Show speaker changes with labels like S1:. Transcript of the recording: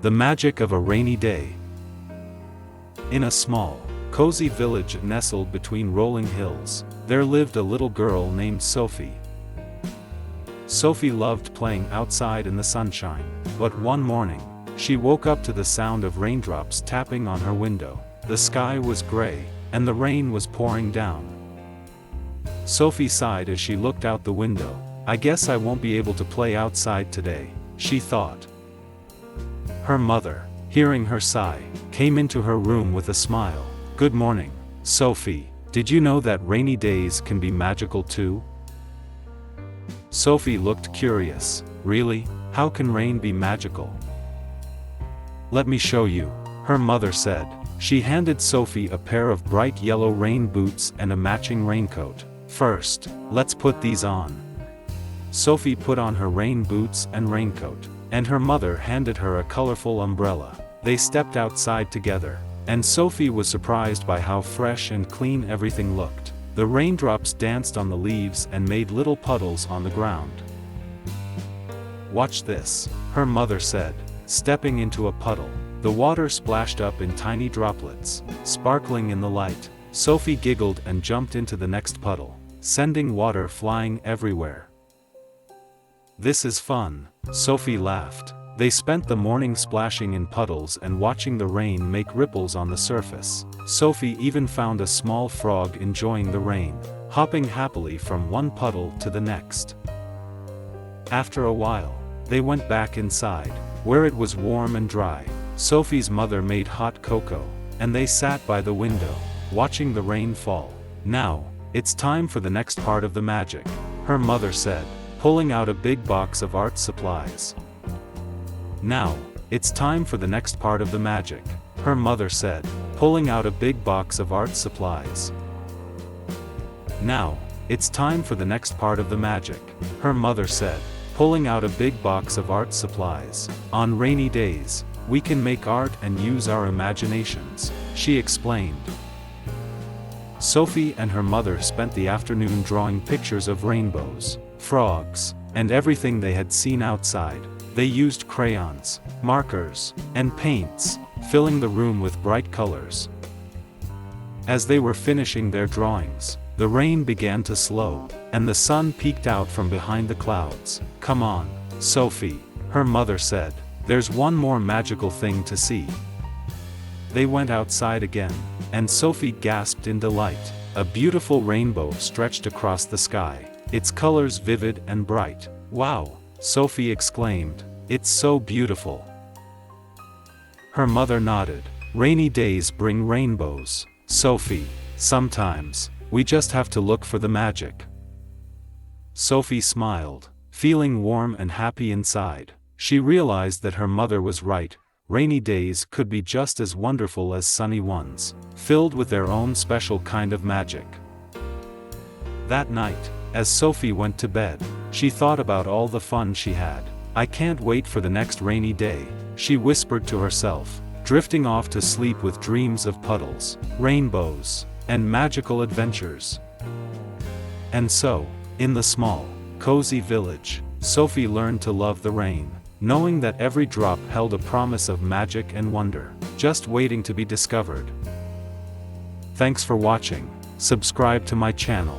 S1: The magic of a rainy day. In a small, cozy village nestled between rolling hills, there lived a little girl named Sophie. Sophie loved playing outside in the sunshine, but one morning, she woke up to the sound of raindrops tapping on her window. The sky was gray, and the rain was pouring down. Sophie sighed as she looked out the window. "I guess I won't be able to play outside today," she thought. Her mother, hearing her sigh, came into her room with a smile. "Good morning, Sophie. Did you know that rainy days can be magical too?" Sophie looked curious. "Really? How can rain be magical?" "Let me show you," her mother said. She handed Sophie a pair of bright yellow rain boots and a matching raincoat. "First, let's put these on." Sophie put on her rain boots and raincoat, and her mother handed her a colorful umbrella. They stepped outside together, and Sophie was surprised by how fresh and clean everything looked. The raindrops danced on the leaves and made little puddles on the ground. "Watch this," her mother said, stepping into a puddle. The water splashed up in tiny droplets, sparkling in the light. Sophie giggled and jumped into the next puddle, sending water flying everywhere. "This is fun," Sophie laughed. They spent the morning splashing in puddles and watching the rain make ripples on the surface. Sophie even found a small frog enjoying the rain, hopping happily from one puddle to the next. After a while, they went back inside, where it was warm and dry. Sophie's mother made hot cocoa, and they sat by the window, watching the rain fall. "Now, it's time for the next part of the magic," her mother said, pulling out a big box of art supplies. "Now, it's time for the next part of the magic," her mother said, pulling out a big box of art supplies. "Now, it's time for the next part of the magic," her mother said, pulling out a big box of art supplies. "On rainy days, we can make art and use our imaginations," she explained. Sophie and her mother spent the afternoon drawing pictures of rainbows, frogs, and everything they had seen outside. They used crayons, markers, and paints, filling the room with bright colors. As they were finishing their drawings, the rain began to slow, and the sun peeked out from behind the clouds. "Come on, Sophie," her mother said. "There's one more magical thing to see." They went outside again, and Sophie gasped in delight. A beautiful rainbow stretched across the sky, its colors vivid and bright. "Wow!" Sophie exclaimed. "It's so beautiful." Her mother nodded. "Rainy days bring rainbows, Sophie. Sometimes, we just have to look for the magic." Sophie smiled, feeling warm and happy inside. She realized that her mother was right. Rainy days could be just as wonderful as sunny ones, filled with their own special kind of magic. That night, as Sophie went to bed, she thought about all the fun she had. "I can't wait for the next rainy day," she whispered to herself, drifting off to sleep with dreams of puddles, rainbows, and magical adventures. And so, in the small, cozy village, Sophie learned to love the rain, knowing that every drop held a promise of magic and wonder, just waiting to be discovered. Thanks for watching. Subscribe to my channel.